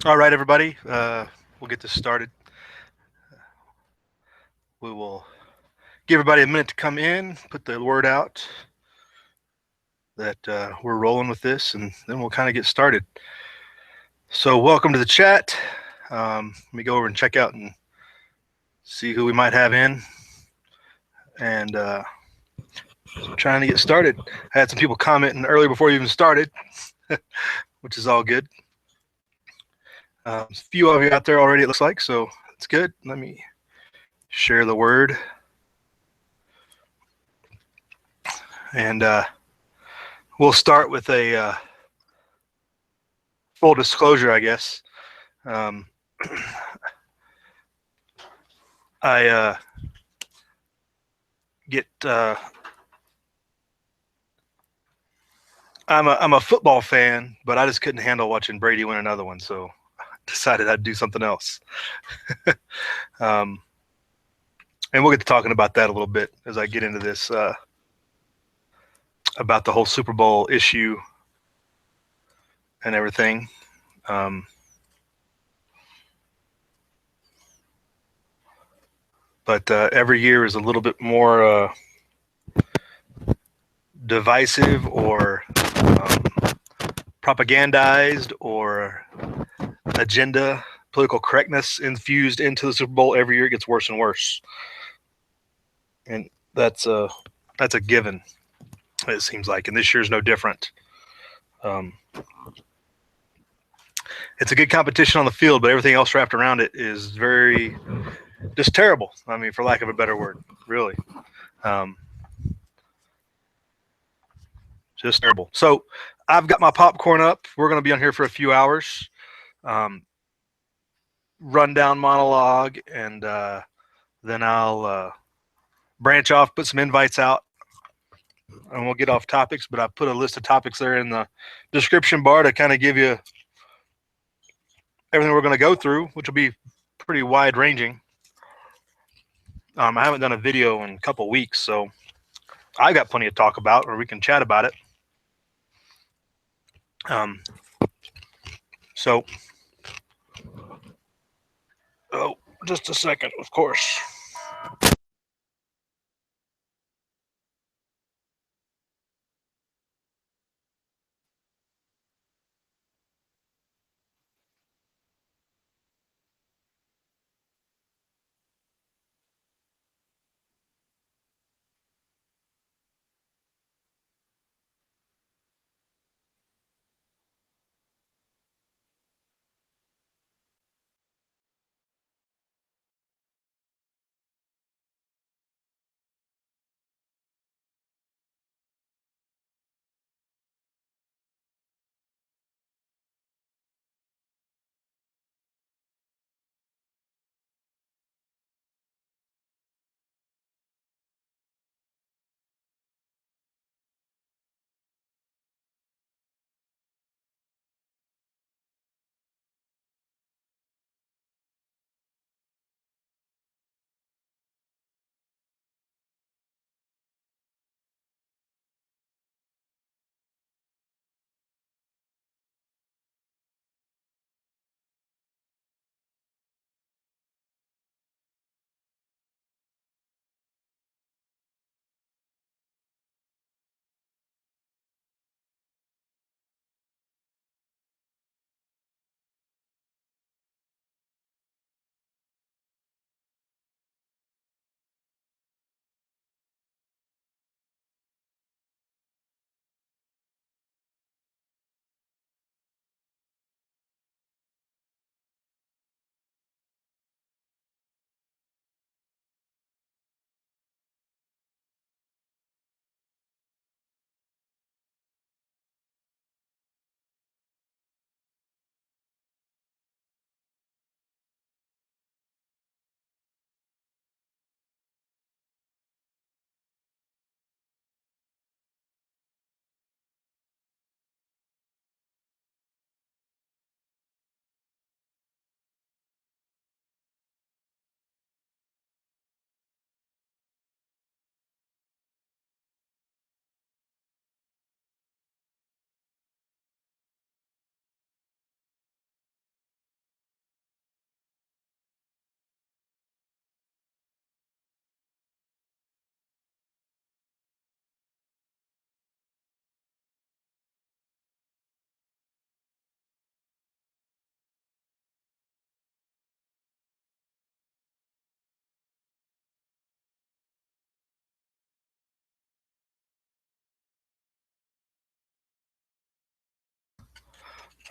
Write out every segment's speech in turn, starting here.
All right, everybody, we'll get this started. We will give everybody a minute to come in, put the word out that we're rolling with this, and then we'll kind of get started. So welcome to the chat. Let me go over and check out and see who we might have in. And so trying to get started. I had some people commenting earlier before you even started, which is all good. A few of you out there already, it looks like, so it's good. Let me share the word. And we'll start with a full disclosure, I guess. I get I'm a football fan, but I just couldn't handle watching Brady win another one, so I decided I'd do something else. And we'll get to talking about that a little bit as I get into this about the whole Super Bowl issue and everything. But every year is a little bit more divisive or propagandized or agenda, political correctness infused into the Super Bowl. Every year it gets worse and worse. And that's a given, it seems like, and this year's no different. It's a good competition on the field, but everything else wrapped around it is very just terrible. I mean, for lack of a better word, really. Just terrible. So I've got my popcorn up. We're going to be on here for a few hours. Rundown monologue, and then I'll branch off, put some invites out, and we'll get off topics. But I put a list of topics there in the description bar to kind of give you everything we're going to go through, which will be pretty wide ranging. I haven't done a video in a couple weeks, so I got plenty to talk about, or we can chat about it. So, oh, just a second, of course.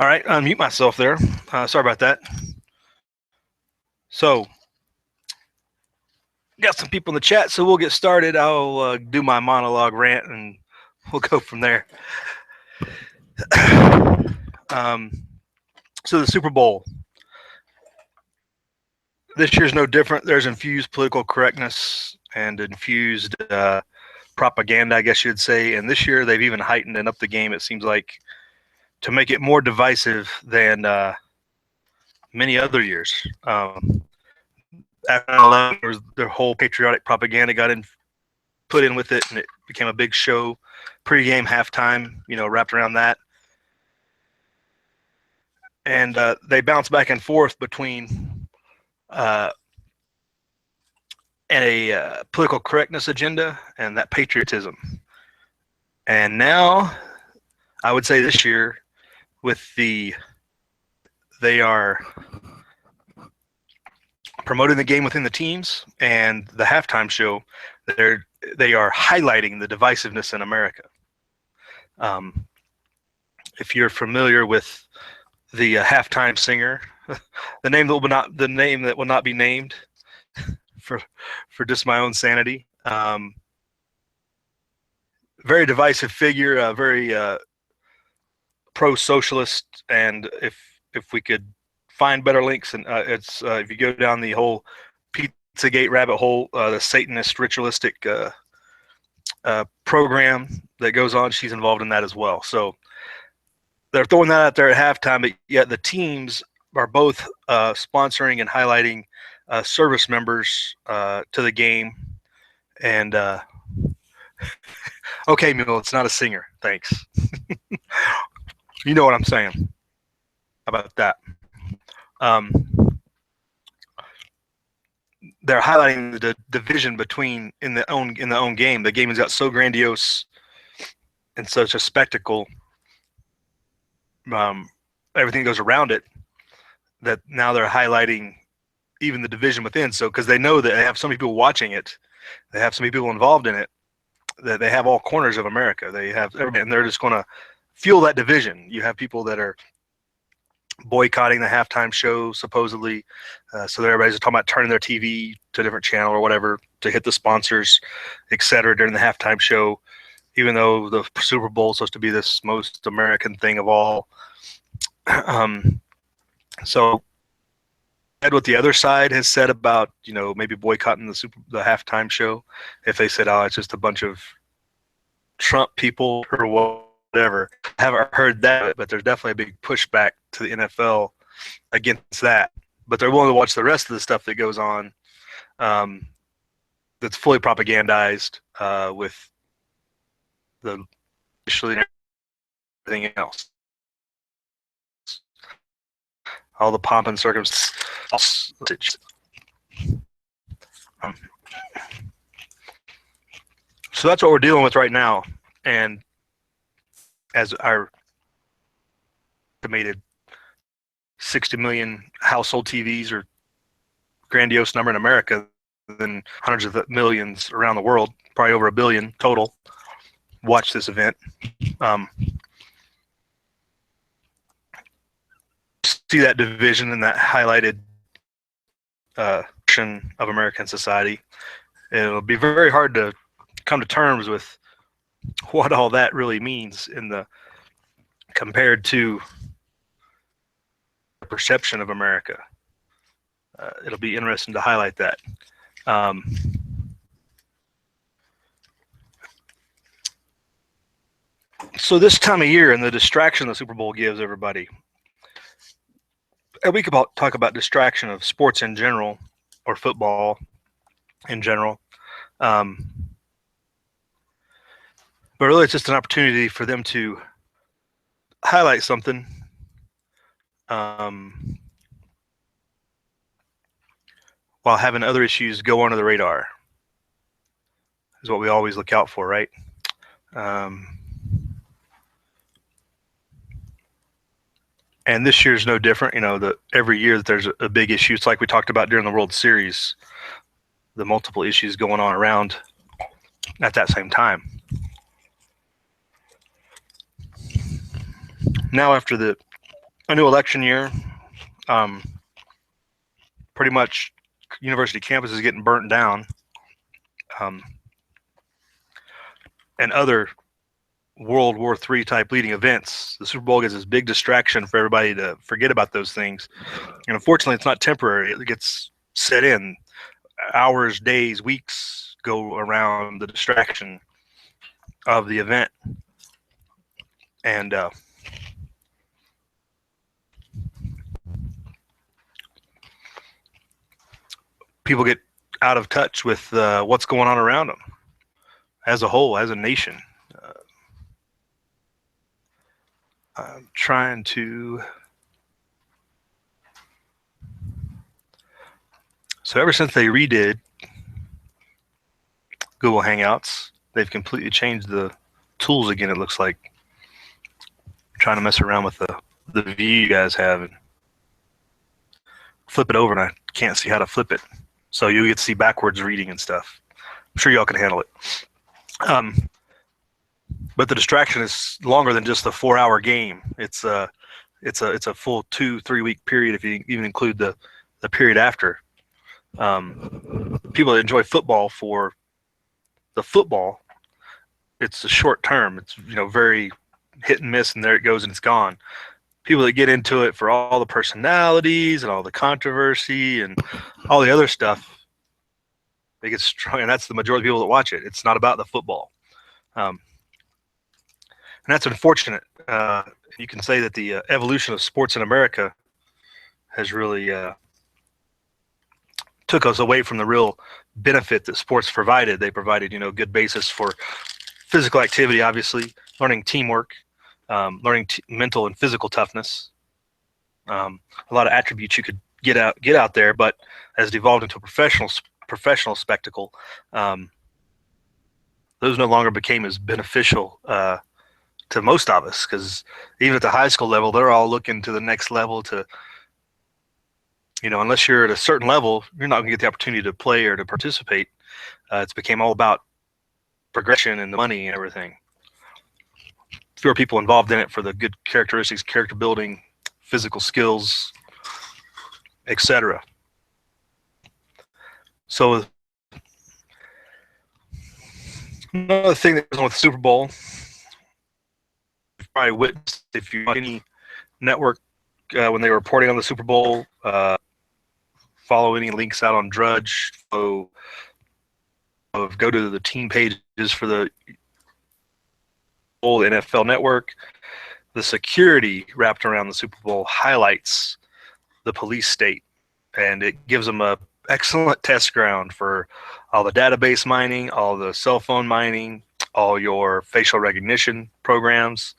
All right, unmute myself there. Sorry about that. So, got some people in the chat, so we'll get started. I'll do my monologue rant, and we'll go from there. So the Super Bowl this year's no different. There's infused political correctness and infused propaganda, I guess you'd say. And this year they've even heightened and upped the game, it seems like, to make it more divisive than many other years. After 9/11, there was their whole patriotic propaganda put in with it, and it became a big show, pregame, halftime, wrapped around that. And they bounce back and forth between a political correctness agenda and that patriotism. And now, I would say this year, they are promoting the game within the teams, and the halftime show, they are highlighting the divisiveness in America. If you're familiar with the halftime singer, the name that will not be named, for just my own sanity. Very divisive figure, very pro-socialist, and if we could find better links, and it's if you go down the whole Pizzagate rabbit hole, the Satanist ritualistic program that goes on, she's involved in that as well. So they're throwing that out there at halftime, but yet the teams are both sponsoring and highlighting service members to the game. And okay, Mule, it's not a singer. Thanks. You know what I'm saying about that. They're highlighting the division between in the own game. The game has got so grandiose and such a spectacle. Everything goes around it, that now they're highlighting even the division within. So because they know that they have so many people watching it, they have so many people involved in it, that they have all corners of America. They have, and they're just going to fuel that division. You have people that are boycotting the halftime show, supposedly, so everybody's talking about turning their TV to a different channel or whatever to hit the sponsors, etc. during the halftime show, even though the Super Bowl is supposed to be this most American thing of all. So what the other side has said about, maybe boycotting the halftime show, if they said, oh, it's just a bunch of Trump people or whatever. I haven't heard that, but there's definitely a big pushback to the NFL against that. But they're willing to watch the rest of the stuff that goes on, that's fully propagandized with the everything else, all the pomp and circumstance. So that's what we're dealing with right now. And as our estimated 60 million household TVs, or grandiose number in America, then hundreds of millions around the world, probably over 1 billion total, watch this event. See that division and that highlighted section of American society. It'll be very hard to come to terms with what all that really means compared to the perception of America. It'll be interesting to highlight that. So this time of year and the distraction the Super Bowl gives everybody, and we could talk about distraction of sports in general, or football in general. But really, it's just an opportunity for them to highlight something while having other issues go under the radar, is what we always look out for, right? And this year's no different. Every year that there's a big issue, it's like we talked about during the World Series, the multiple issues going on around at that same time. Now, after the a new election year. Um, Pretty much, university campus is getting burnt down, um, and other World War III type leading events. The Super Bowl gets this big distraction for everybody to forget about those things. And unfortunately, it's not temporary. It gets set in. Hours, days, weeks go around the distraction of the event. And people get out of touch with what's going on around them as a whole, as a nation. Uh, I'm trying to. So ever since they redid Google Hangouts, they've completely changed the tools again. It looks like I'm trying to mess around with the view you guys have and flip it over, and I can't see how to flip it. So you get to see backwards reading and stuff. I'm sure y'all can handle it. Um, but the distraction is longer than just a 4-hour game. It's a full 2-3 week period if you even include the period after. People that enjoy football for the football, it's a short term. It's very hit and miss, and there it goes and it's gone. People that get into it for all the personalities and all the controversy and all the other stuff, they get strong, and that's the majority of people that watch it. It's not about the football, and that's unfortunate. You can say that the evolution of sports in America has really took us away from the real benefit that sports provided. They provided, good basis for physical activity, obviously, learning teamwork, learning mental and physical toughness, a lot of attributes you could get out there. But as it evolved into a professional spectacle, those no longer became as beneficial to most of us, because even at the high school level, they're all looking to the next level to, unless you're at a certain level, you're not going to get the opportunity to play or to participate. It's became all about progression and the money and everything. Fewer people involved in it for the good characteristics, character building, physical skills, etc. So another thing that goes on with the Super Bowl, you've probably witnessed if you watch any network when they were reporting on the Super Bowl, follow any links out on Drudge, go to the team pages for the NFL Network. The security wrapped around the Super Bowl highlights the police state, and it gives them a excellent test ground for all the database mining, all the cell phone mining, all your facial recognition programs,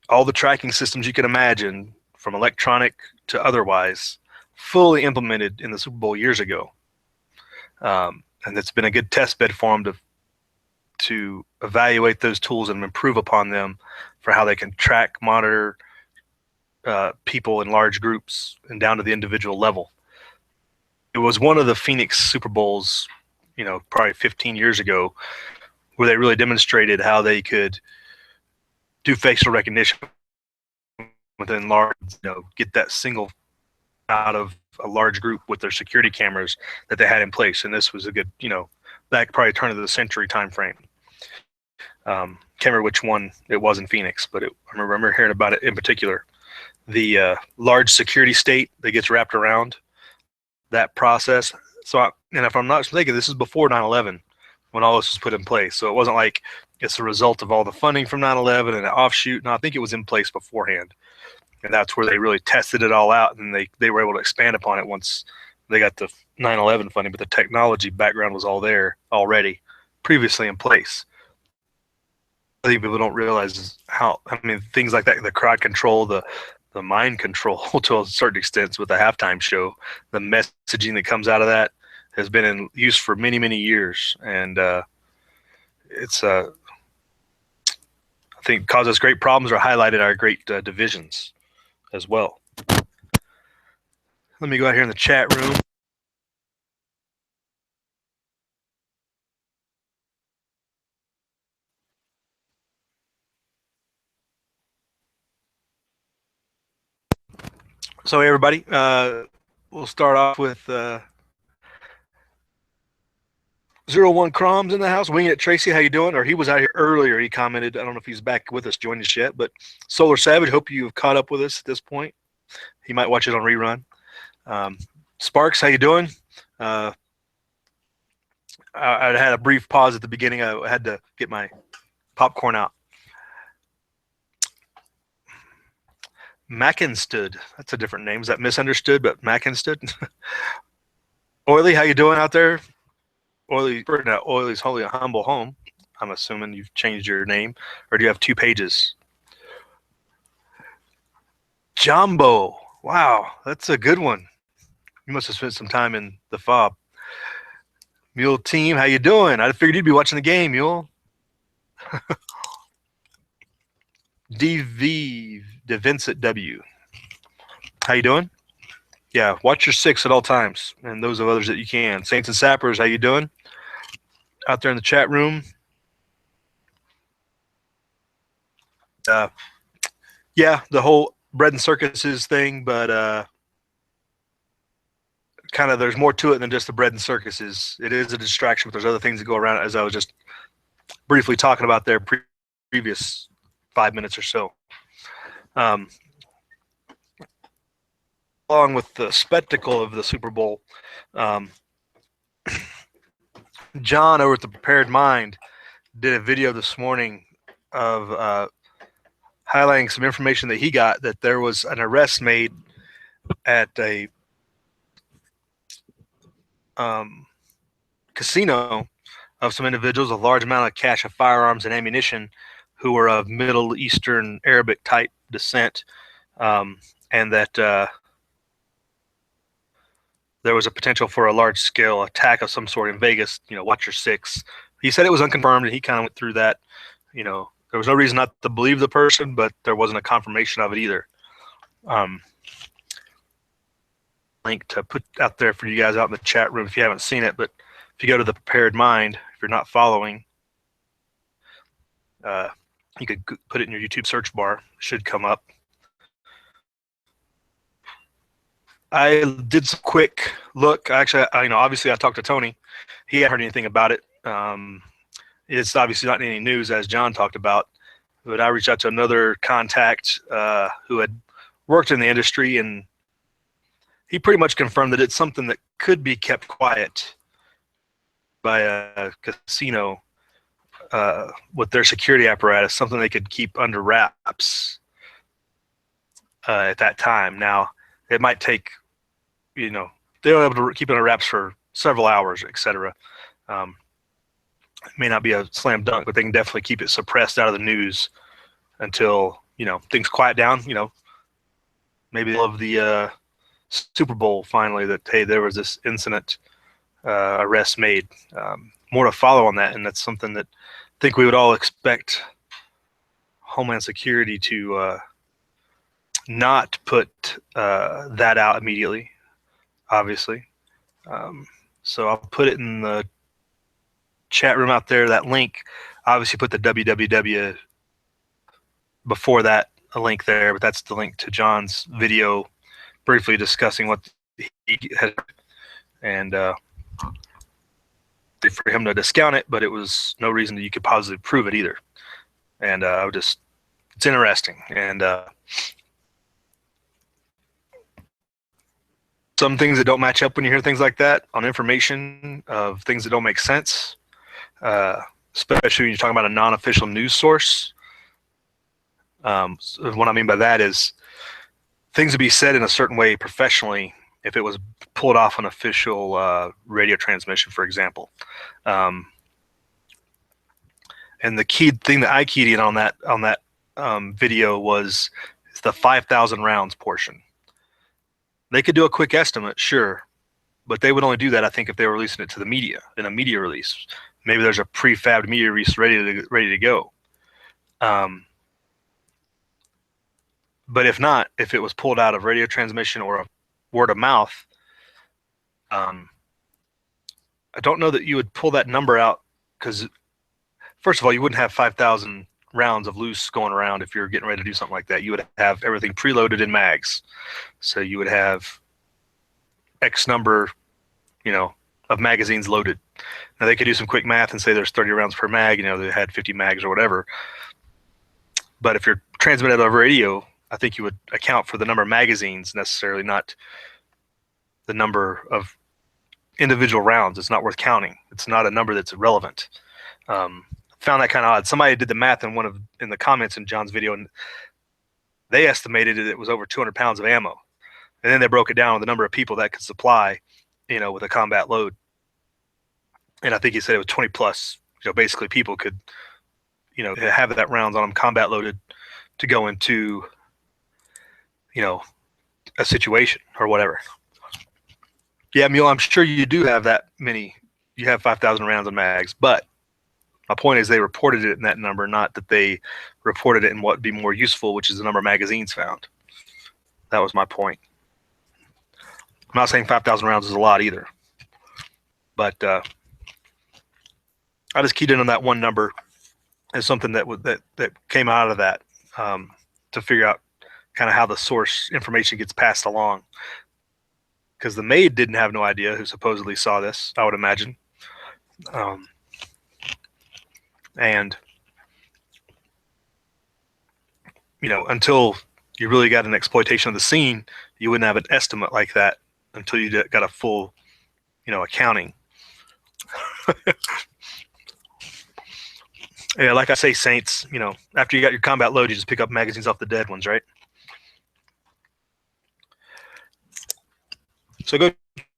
all the tracking systems you can imagine, from electronic to otherwise, fully implemented in the Super Bowl years ago. And it's been a good test bed for them to evaluate those tools and improve upon them for how they can track, monitor people in large groups and down to the individual level. It was one of the Phoenix Super Bowls, probably 15 years ago, where they really demonstrated how they could do facial recognition within large, get that single out of a large group with their security cameras that they had in place. And this was a good, back probably turn of the century time frame. Can't remember which one it was in Phoenix, but I remember hearing about it in particular. The large security state that gets wrapped around that process. So, and if I'm not mistaken, this is before 9/11 when all this was put in place. So it wasn't like it's a result of all the funding from 9/11 and an offshoot. No, I think it was in place beforehand. And that's where they really tested it all out, and they were able to expand upon it once they got the 9/11 funding. But the technology background was all there already, previously in place. I think people don't realize how, things like that, the crowd control, the mind control to a certain extent with the halftime show, the messaging that comes out of that has been in use for many, many years. And it's, I think, caused us great problems or highlighted our great divisions as well. Let me go out here in the chat room. So hey everybody, we'll start off with 01 Croms in the house. Winging It Tracy, how you doing? Or he was out here earlier. He commented. I don't know if he's back with us, joined us yet. But Solar Savage, hope you've caught up with us at this point. He might watch it on rerun. Sparks, how you doing? I had a brief pause at the beginning. I had to get my popcorn out. Mackinstood. That's a different name. Is that misunderstood? But Mackinstood. Oily, how you doing out there? Oily's Holy Humble Home. I'm assuming you've changed your name, or do you have two pages? Jumbo. Wow, that's a good one. You must have spent some time in the fob. Mule Team, how you doing? I figured you'd be watching the game, Mule. DV DeVincent W. How you doing? Yeah, watch your six at all times, and those of others that you can. Saints and Sappers, how you doing? Out there in the chat room. Yeah, the whole bread and circuses thing, but kind of there's more to it than just the bread and circuses. It is a distraction, but there's other things that go around it, as I was just briefly talking about there previous 5 minutes or so. Along with the spectacle of the Super Bowl, John over at the Prepared Mind did a video this morning of highlighting some information that he got, that there was an arrest made at a casino of some individuals, a large amount of cache of firearms and ammunition, who were of Middle Eastern Arabic type descent, and that there was a potential for a large-scale attack of some sort in Vegas. Watch your six. He said it was unconfirmed, and he kind of went through that. There was no reason not to believe the person, but there wasn't a confirmation of it either. Link to put out there for you guys out in the chat room if you haven't seen it. But if you go to the Prepared Mind, if you're not following, you could put it in your YouTube search bar. It should come up. I did some quick look. Actually, obviously I talked to Tony. He hadn't heard anything about it. It's obviously not any news, as John talked about. But I reached out to another contact who had worked in the industry, and he pretty much confirmed that it's something that could be kept quiet by a casino with their security apparatus, something they could keep under wraps at that time. Now, it might take, they're able to keep it under wraps for several hours, etc. It may not be a slam dunk, but they can definitely keep it suppressed out of the news until, things quiet down. Maybe they'll have the Super Bowl finally that, hey, there was this incident, arrest made. More to follow on that, and that's something that I think we would all expect Homeland Security to not put that out immediately, obviously. So I'll put it in the chat room out there, that link. Obviously put the WWIII before that, a link there, but that's the link to John's video briefly discussing what he had, and for him to discount it, but it was no reason that you could positively prove it either. And it's interesting. And some things that don't match up when you hear things like that on information of things that don't make sense, especially when you're talking about a non-official news source. So what I mean by that is things would be said in a certain way professionally if it was pulled off an official radio transmission, for example. And the key thing that I keyed in on that video was the 5,000 rounds portion. They could do a quick estimate, sure, but they would only do that, I think, if they were releasing it to the media in a media release. Maybe there's a prefabbed media release ready to go. But if not, if it was pulled out of radio transmission or a word of mouth, I don't know that you would pull that number out, because first of all, you wouldn't have 5,000 rounds of loose going around if you're getting ready to do something like that. You would have everything preloaded in mags. So you would have X number, of magazines loaded. Now they could do some quick math and say there's 30 rounds per mag, they had 50 mags or whatever. But if you're transmitted over radio, I think you would account for the number of magazines necessarily, not the number of individual rounds. It's not worth counting. It's not a number that's irrelevant. Found that kind of odd. Somebody did the math in the comments in John's video, and they estimated it was over 200 pounds of ammo. And then they broke it down with the number of people that could supply, with a combat load. And I think he said it was 20 plus, basically people could, have that rounds on them combat loaded to go into, a situation or whatever. Yeah, Mule, I'm sure you do have that many. You have 5,000 rounds of mags, but my point is they reported it in that number, not that they reported it in what would be more useful, which is the number of magazines found. That was my point. I'm not saying 5,000 rounds is a lot either, but I just keyed in on that one number as something that came out of that to figure out kind of how the source information gets passed along. Because the maid didn't have no idea, who supposedly saw this, I would imagine. And, until you really got an exploitation of the scene, you wouldn't have an estimate like that until you got a full, accounting. Yeah, like I say, Saints, after you got your combat load, you just pick up magazines off the dead ones, right? So go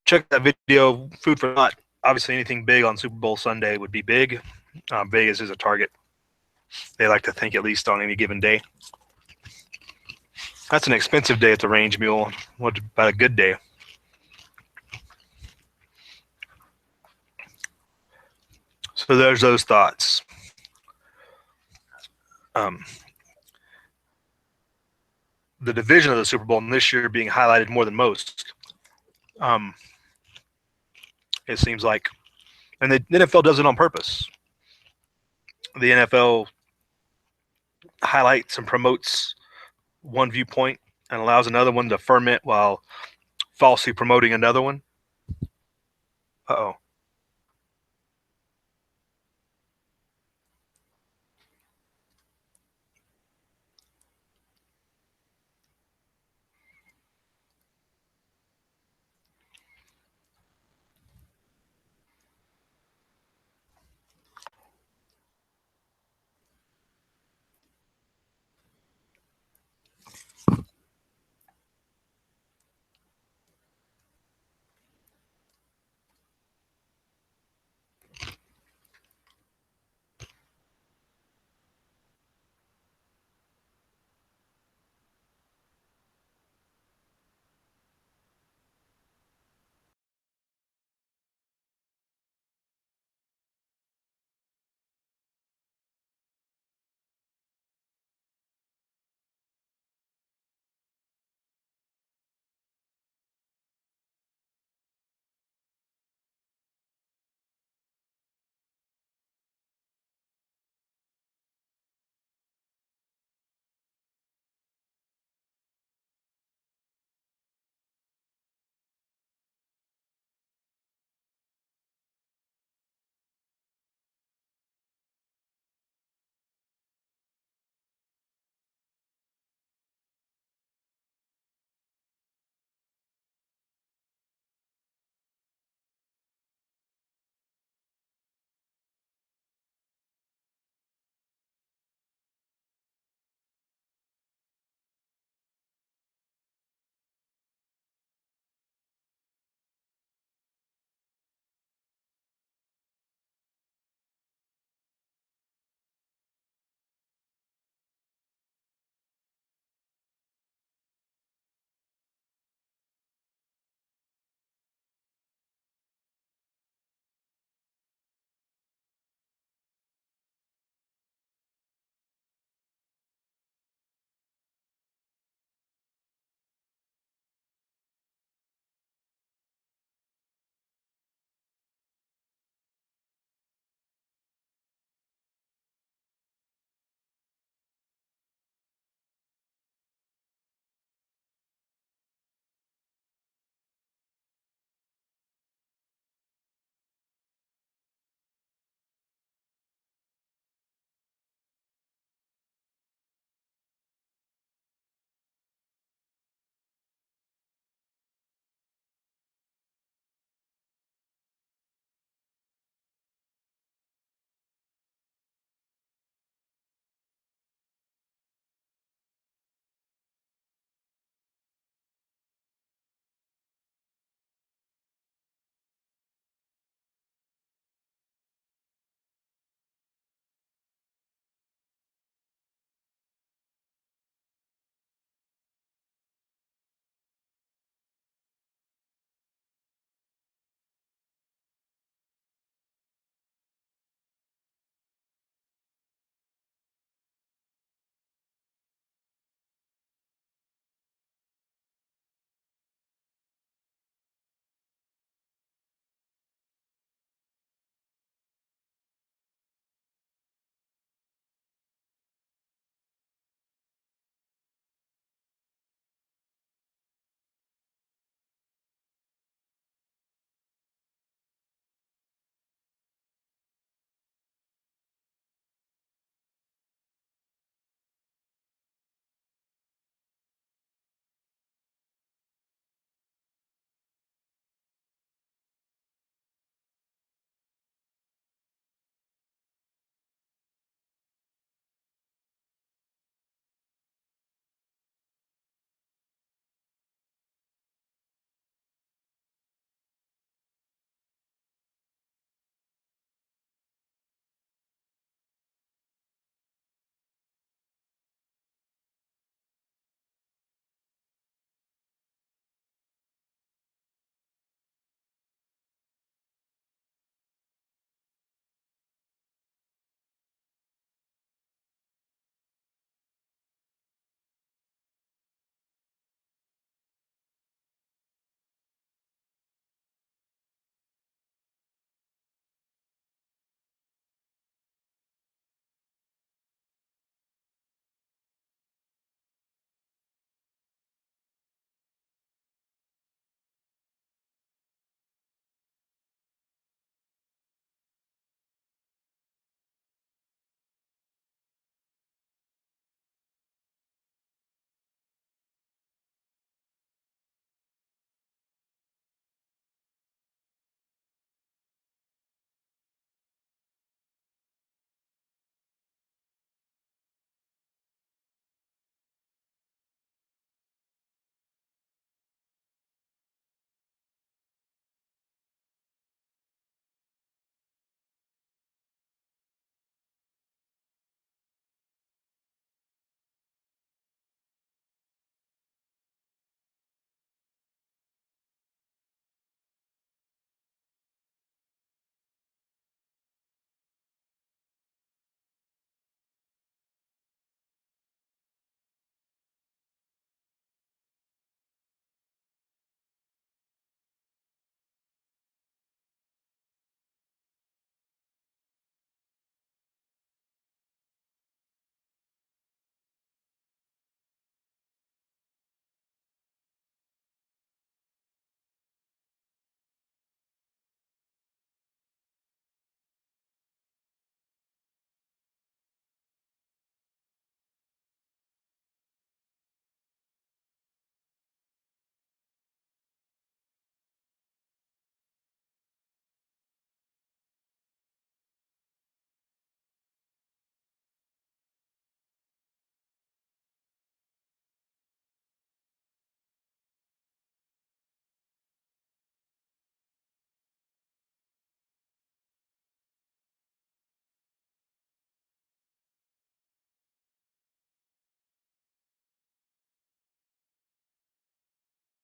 check that video, food for thought. Obviously, anything big on Super Bowl Sunday would be big. Vegas is a target. They like to think at least on any given day. That's an expensive day at the range, Mule. What about a good day? So there's those thoughts. The division of the Super Bowl this year being highlighted more than most. It seems like, and the NFL does it on purpose. The NFL highlights and promotes one viewpoint and allows another one to ferment while falsely promoting another one. Uh-oh.